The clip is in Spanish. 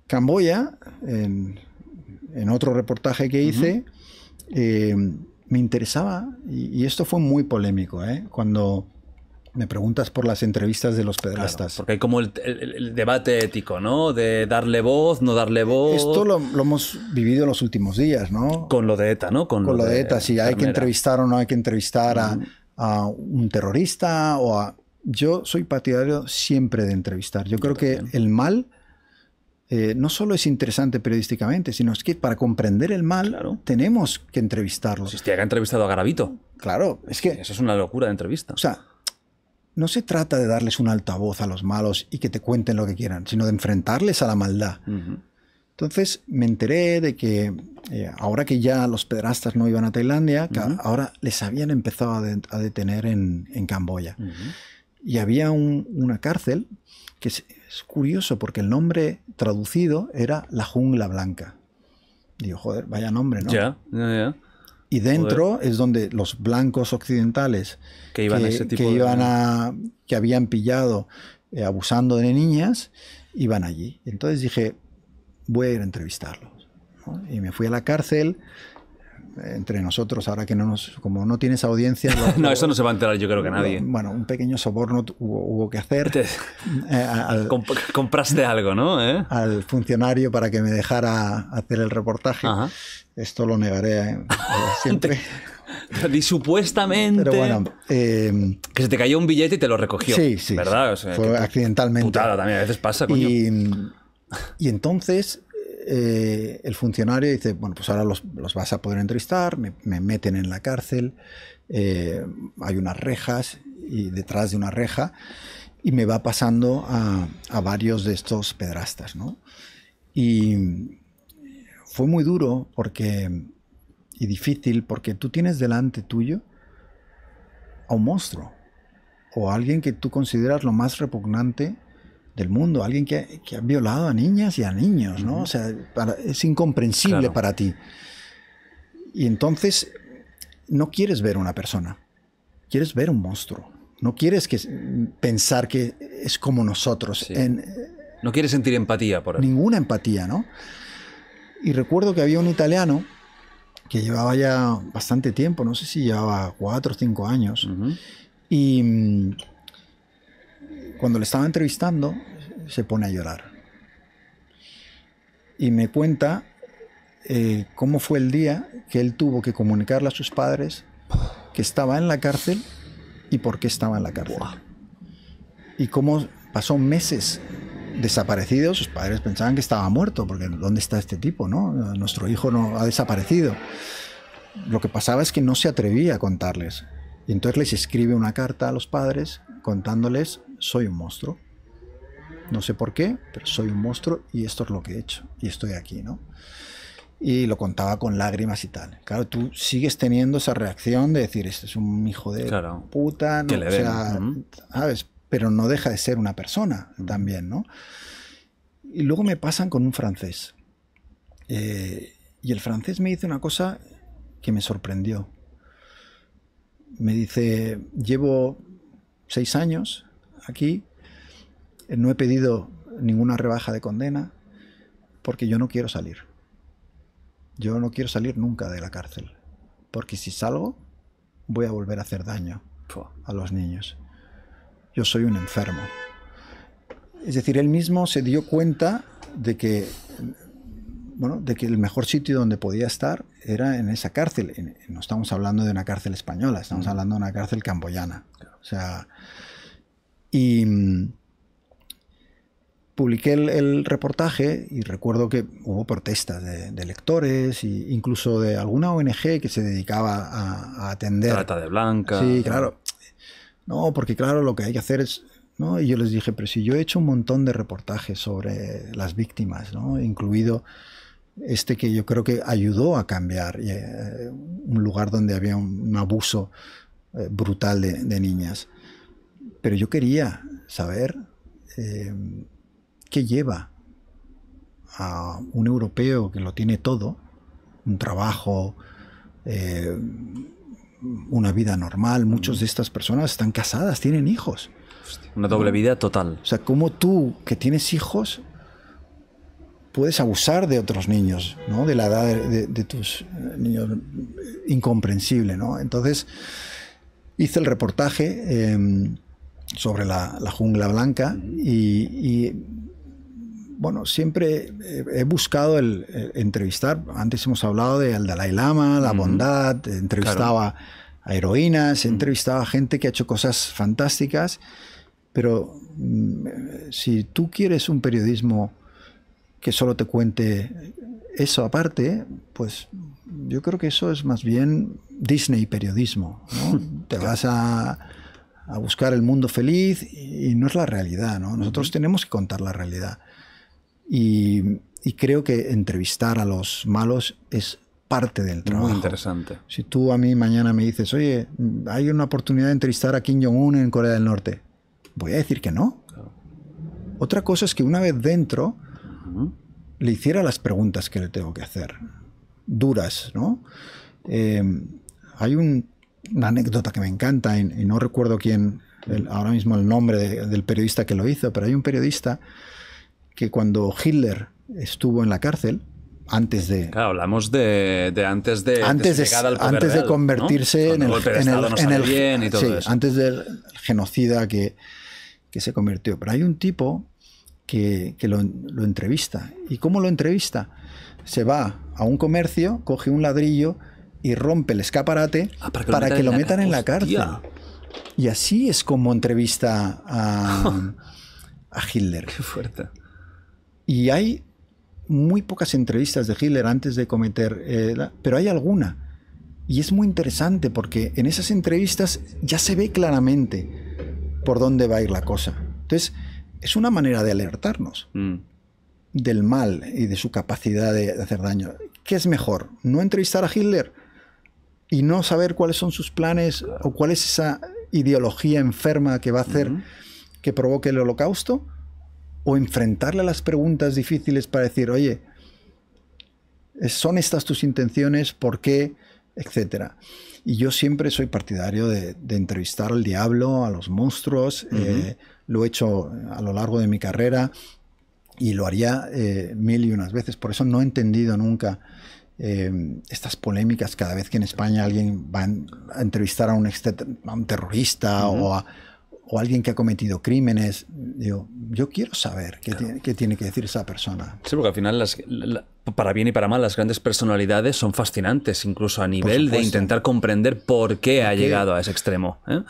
Camboya, en otro reportaje que hice, me interesaba, y esto fue muy polémico, cuando me preguntas por las entrevistas de los pederastas. Claro, porque hay como el debate ético, ¿no? De darle voz, no darle voz. Esto lo hemos vivido en los últimos días, ¿no? Con lo de ETA, ¿no? Con lo de ETA, si hay que entrevistar o no hay que entrevistar a un terrorista o a... Yo soy partidario siempre de entrevistar. Yo creo que el mal no solo es interesante periodísticamente, sino es que para comprender el mal tenemos que entrevistarlo. Si usted ha entrevistado a Garavito. Claro, es que... Eso es una locura de entrevista. O sea, no se trata de darles un altavoz a los malos y que te cuenten lo que quieran, sino de enfrentarles a la maldad. Entonces me enteré de que ahora que ya los pederastas no iban a Tailandia, que ahora les habían empezado a detener en Camboya. Y había una cárcel que es curioso porque el nombre traducido era La Jungla Blanca. Digo, joder, vaya nombre, ¿no? Ya. Y dentro es donde los blancos occidentales que habían pillado abusando de niñas, iban allí. Entonces dije, voy a ir a entrevistarlos, ¿no? Y me fui a la cárcel. Entre nosotros, ahora que como no tienes audiencia... No, eso no se va a enterar, yo creo que nadie. Bueno, un pequeño soborno hubo que hacer. Compraste algo, ¿no? Al funcionario para que me dejara hacer el reportaje. Esto lo negaré siempre. Y supuestamente... Pero bueno... que se te cayó un billete y te lo recogió. Sí. ¿Verdad? O sea, fue accidentalmente. Putada también, a veces pasa, coño. Y entonces... el funcionario dice, bueno, pues ahora los vas a poder entrevistar, me meten en la cárcel, hay unas rejas y detrás de una reja, y me va pasando a varios de estos pederastas, ¿no? Y fue muy duro y difícil porque tú tienes delante tuyo a un monstruo o a alguien que tú consideras lo más repugnante del mundo, alguien que ha violado a niñas y a niños, ¿no? O sea, es incomprensible para ti. Y entonces no quieres ver una persona, quieres ver un monstruo. No quieres pensar que es como nosotros. Sí. No quieres sentir empatía por él. Ninguna empatía, ¿no? Y recuerdo que había un italiano que llevaba ya bastante tiempo, no sé si llevaba 4 o 5 años, y cuando le estaba entrevistando, se pone a llorar. Y me cuenta cómo fue el día que él tuvo que comunicarle a sus padres que estaba en la cárcel y por qué estaba en la cárcel. Y cómo pasó meses desaparecido. Sus padres pensaban que estaba muerto, porque ¿dónde está este tipo, no? Nuestro hijo no ha desaparecido. Lo que pasaba es que no se atrevía a contarles. Y entonces les escribe una carta a los padres contándoles: soy un monstruo. No sé por qué, pero soy un monstruo y esto es lo que he hecho. Y estoy aquí, ¿no? Y lo contaba con lágrimas y tal. Claro, tú sigues teniendo esa reacción de decir, este es un hijo de puta, ¿no? O sea, ¿sabes? Pero no deja de ser una persona también, ¿no? Y luego me pasan con un francés. Y el francés me dice una cosa que me sorprendió. Me dice, llevo 6 años aquí, no he pedido ninguna rebaja de condena porque yo no quiero salir. Yo no quiero salir nunca de la cárcel, porque si salgo voy a volver a hacer daño a los niños. Yo soy un enfermo. Es decir, él mismo se dio cuenta de que, bueno, de que el mejor sitio donde podía estar era en esa cárcel. No estamos hablando de una cárcel española, estamos hablando de una cárcel camboyana. O sea, y publiqué el reportaje y recuerdo que hubo protestas de lectores e incluso de alguna ONG que se dedicaba a atender. Trata de blancas. Sí, claro. No, porque claro, lo que hay que hacer es... ¿no? Y yo les dije, pero si yo he hecho un montón de reportajes sobre las víctimas, ¿no? Incluido este que yo creo que ayudó a cambiar un lugar donde había un abuso brutal de niñas. Pero yo quería saber qué lleva a un europeo que lo tiene todo, un trabajo, una vida normal. Muchas de estas personas están casadas, tienen hijos. Una doble vida total. O sea, cómo tú, que tienes hijos, puedes abusar de otros niños, ¿no? De la edad de tus niños, incomprensible, ¿no? Entonces, hice el reportaje sobre la jungla blanca y bueno, siempre he buscado el entrevistar. Antes hemos hablado del Dalai Lama, la bondad, entrevistaba a heroínas, entrevistaba a gente que ha hecho cosas fantásticas, pero si tú quieres un periodismo que solo te cuente eso aparte, pues yo creo que eso es más bien Disney periodismo, ¿no? Te vas a buscar el mundo feliz y no es la realidad, ¿no? Nosotros tenemos que contar la realidad. Y creo que entrevistar a los malos es parte del trabajo. Muy interesante. Si tú a mí mañana me dices, oye, hay una oportunidad de entrevistar a Kim Jong-un en Corea del Norte, voy a decir que no. Claro. Otra cosa es que una vez dentro le hiciera las preguntas que le tengo que hacer, duras, ¿no? Hay una anécdota que me encanta y no recuerdo quién, ahora mismo el nombre del periodista que lo hizo, pero hay un periodista que cuando Hitler estuvo en la cárcel, antes de... Claro, hablamos de antes de llegada al poder antes de real, convertirse, ¿no? Sí, antes del genocida que se convirtió. Pero hay un tipo que lo entrevista. ¿Y cómo lo entrevista? Se va a un comercio, coge un ladrillo y rompe el escaparate para que lo metan en la cárcel. Y así es como entrevista a Hitler. Qué fuerte. Y hay muy pocas entrevistas de Hitler antes de cometer... pero hay alguna. Y es muy interesante porque en esas entrevistas ya se ve claramente por dónde va a ir la cosa. Entonces, es una manera de alertarnos del mal y de su capacidad de hacer daño. ¿Qué es mejor? ¿No entrevistar a Hitler y no saber cuáles son sus planes o cuál es esa ideología enferma que va a hacer que provoque el holocausto? ¿O enfrentarle a las preguntas difíciles para decir, oye, ¿son estas tus intenciones? ¿Por qué? Etcétera. Y yo siempre soy partidario de entrevistar al diablo, a los monstruos. Lo he hecho a lo largo de mi carrera y lo haría mil y unas veces. Por eso no he entendido nunca estas polémicas cada vez que en España alguien va a entrevistar a un terrorista o alguien que ha cometido crímenes. Digo, yo quiero saber qué tiene que decir esa persona. Sí, porque al final, para bien y para mal, las grandes personalidades son fascinantes, incluso a nivel de intentar comprender por qué ha llegado a ese extremo, ¿eh?